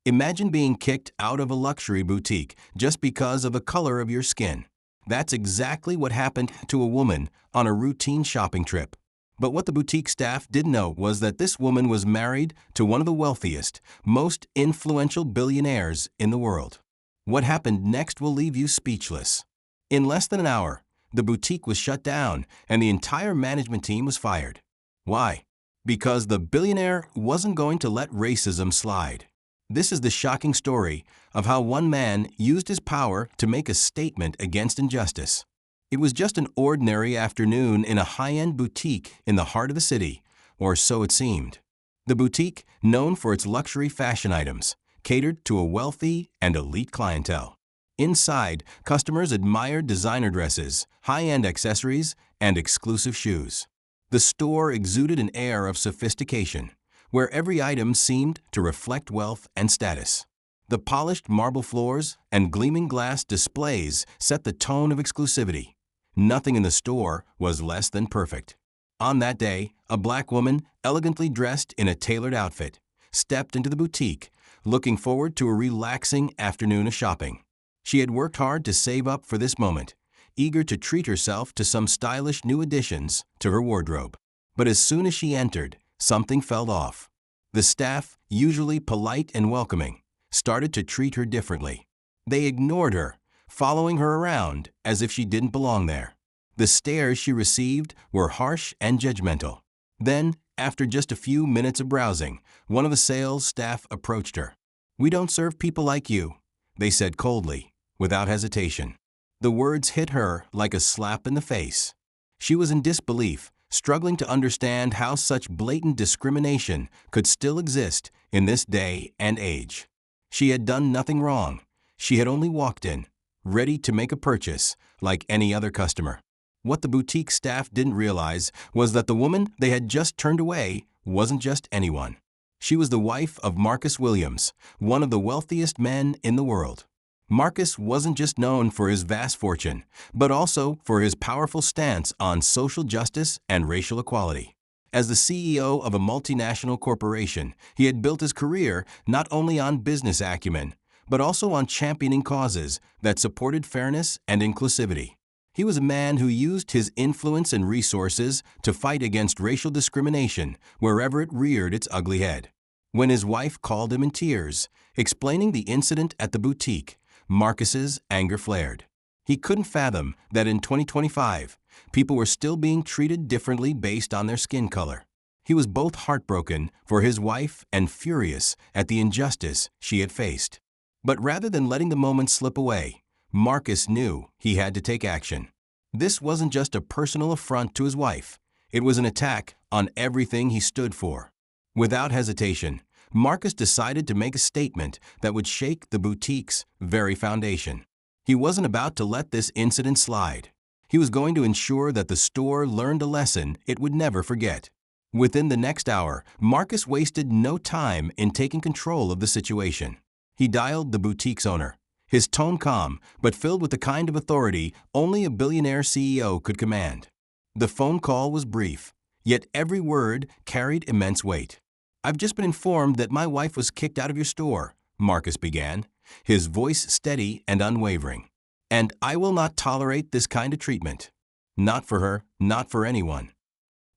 Imagine being kicked out of a luxury boutique just because of the color of your skin. That's exactly what happened to a woman on a routine shopping trip. But what the boutique staff didn't know was that this woman was married to one of the wealthiest, most influential billionaires in the world. What happened next will leave you speechless. In less than an hour, the boutique was shut down and the entire management team was fired. Why? Because the billionaire wasn't going to let racism slide. This is the shocking story of how one man used his power to make a statement against injustice. It was just an ordinary afternoon in a high-end boutique in the heart of the city, or so it seemed. The boutique, known for its luxury fashion items, catered to a wealthy and elite clientele. Inside, customers admired designer dresses, high-end accessories, and exclusive shoes. The store exuded an air of sophistication, where every item seemed to reflect wealth and status. The polished marble floors and gleaming glass displays set the tone of exclusivity. Nothing in the store was less than perfect. On that day, a black woman, elegantly dressed in a tailored outfit, stepped into the boutique, looking forward to a relaxing afternoon of shopping. She had worked hard to save up for this moment, eager to treat herself to some stylish new additions to her wardrobe. But as soon as she entered, something fell off. The staff, usually polite and welcoming, started to treat her differently. They ignored her, following her around as if she didn't belong there. The stares she received were harsh and judgmental. Then, after just a few minutes of browsing, one of the sales staff approached her. "We don't serve people like you," they said coldly, without hesitation. The words hit her like a slap in the face. She was in disbelief, struggling to understand how such blatant discrimination could still exist in this day and age. She had done nothing wrong. She had only walked in, ready to make a purchase like any other customer. What the boutique staff didn't realize was that the woman they had just turned away wasn't just anyone. She was the wife of Marcus Williams, one of the wealthiest men in the world. Marcus wasn't just known for his vast fortune, but also for his powerful stance on social justice and racial equality. As the CEO of a multinational corporation, he had built his career not only on business acumen, but also on championing causes that supported fairness and inclusivity. He was a man who used his influence and resources to fight against racial discrimination wherever it reared its ugly head. When his wife called him in tears, explaining the incident at the boutique, Marcus's anger flared. He couldn't fathom that in 2025, people were still being treated differently based on their skin color. He was both heartbroken for his wife and furious at the injustice she had faced. But rather than letting the moment slip away, Marcus knew he had to take action. This wasn't just a personal affront to his wife. It was an attack on everything he stood for. Without hesitation, Marcus decided to make a statement that would shake the boutique's very foundation. He wasn't about to let this incident slide. He was going to ensure that the store learned a lesson it would never forget. Within the next hour, Marcus wasted no time in taking control of the situation. He dialed the boutique's owner, his tone calm but filled with the kind of authority only a billionaire CEO could command. The phone call was brief, yet every word carried immense weight. "I've just been informed that my wife was kicked out of your store," Marcus began, his voice steady and unwavering. "And I will not tolerate this kind of treatment. Not for her, not for anyone."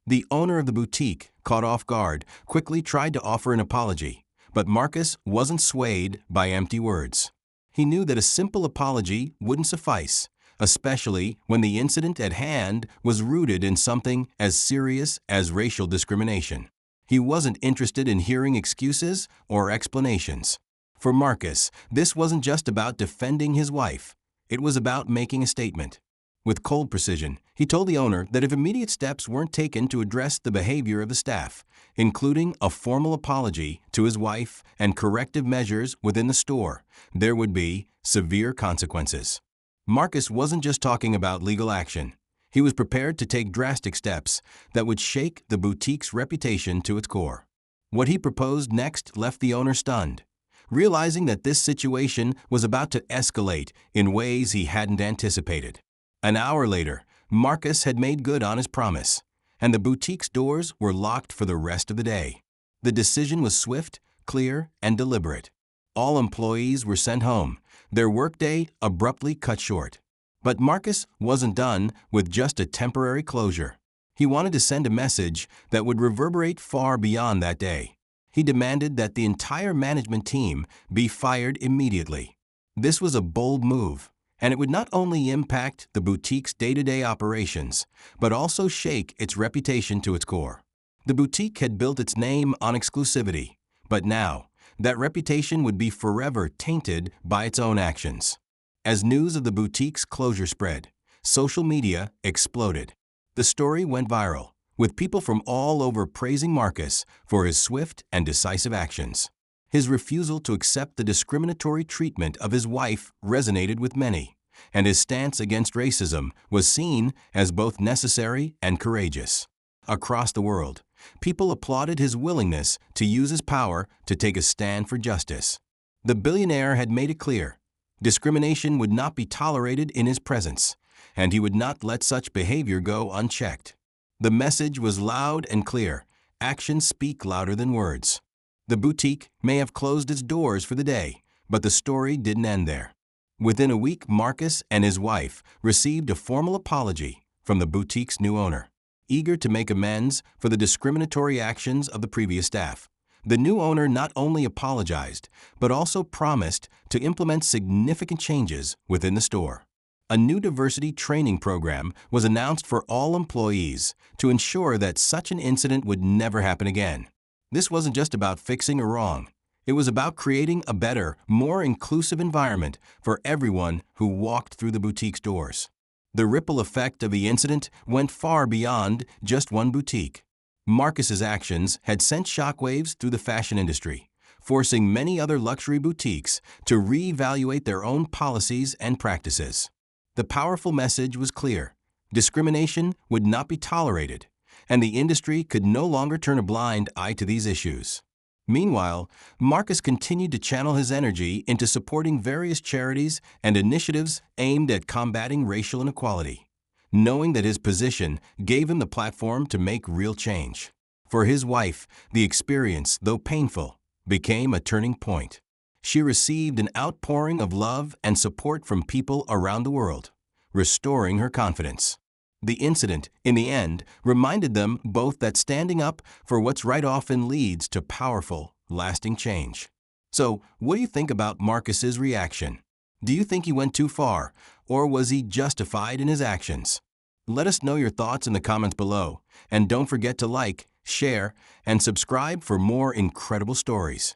The owner of the boutique, caught off guard, quickly tried to offer an apology, but Marcus wasn't swayed by empty words. He knew that a simple apology wouldn't suffice, especially when the incident at hand was rooted in something as serious as racial discrimination. He wasn't interested in hearing excuses or explanations. For Marcus, this wasn't just about defending his wife. It was about making a statement. With cold precision, he told the owner that if immediate steps weren't taken to address the behavior of the staff, including a formal apology to his wife and corrective measures within the store, there would be severe consequences. Marcus wasn't just talking about legal action. He was prepared to take drastic steps that would shake the boutique's reputation to its core. What he proposed next left the owner stunned, realizing that this situation was about to escalate in ways he hadn't anticipated. An hour later, Marcus had made good on his promise, and the boutique's doors were locked for the rest of the day. The decision was swift, clear, and deliberate. All employees were sent home, their workday abruptly cut short. But Marcus wasn't done with just a temporary closure. He wanted to send a message that would reverberate far beyond that day. He demanded that the entire management team be fired immediately. This was a bold move, and it would not only impact the boutique's day-to-day operations, but also shake its reputation to its core. The boutique had built its name on exclusivity, but now, that reputation would be forever tainted by its own actions. As news of the boutique's closure spread, social media exploded. The story went viral, with people from all over praising Marcus for his swift and decisive actions. His refusal to accept the discriminatory treatment of his wife resonated with many, and his stance against racism was seen as both necessary and courageous. Across the world, people applauded his willingness to use his power to take a stand for justice. The billionaire had made it clear, discrimination would not be tolerated in his presence, and he would not let such behavior go unchecked. The message was loud and clear. Actions speak louder than words. The boutique may have closed its doors for the day, but the story didn't end there. Within a week, Marcus and his wife received a formal apology from the boutique's new owner. Eager to make amends for the discriminatory actions of the previous staff, the new owner not only apologized, but also promised to implement significant changes within the store. A new diversity training program was announced for all employees to ensure that such an incident would never happen again. This wasn't just about fixing a wrong. It was about creating a better, more inclusive environment for everyone who walked through the boutique's doors. The ripple effect of the incident went far beyond just one boutique. Marcus's actions had sent shockwaves through the fashion industry, forcing many other luxury boutiques to reevaluate their own policies and practices. The powerful message was clear: discrimination would not be tolerated, and the industry could no longer turn a blind eye to these issues. Meanwhile, Marcus continued to channel his energy into supporting various charities and initiatives aimed at combating racial inequality, knowing that his position gave him the platform to make real change. For his wife, the experience, though painful, became a turning point. She received an outpouring of love and support from people around the world, restoring her confidence. The incident, in the end, reminded them both that standing up for what's right often leads to powerful, lasting change. So, what do you think about Marcus's reaction? Do you think he went too far, or was he justified in his actions? Let us know your thoughts in the comments below, and don't forget to like, share, and subscribe for more incredible stories.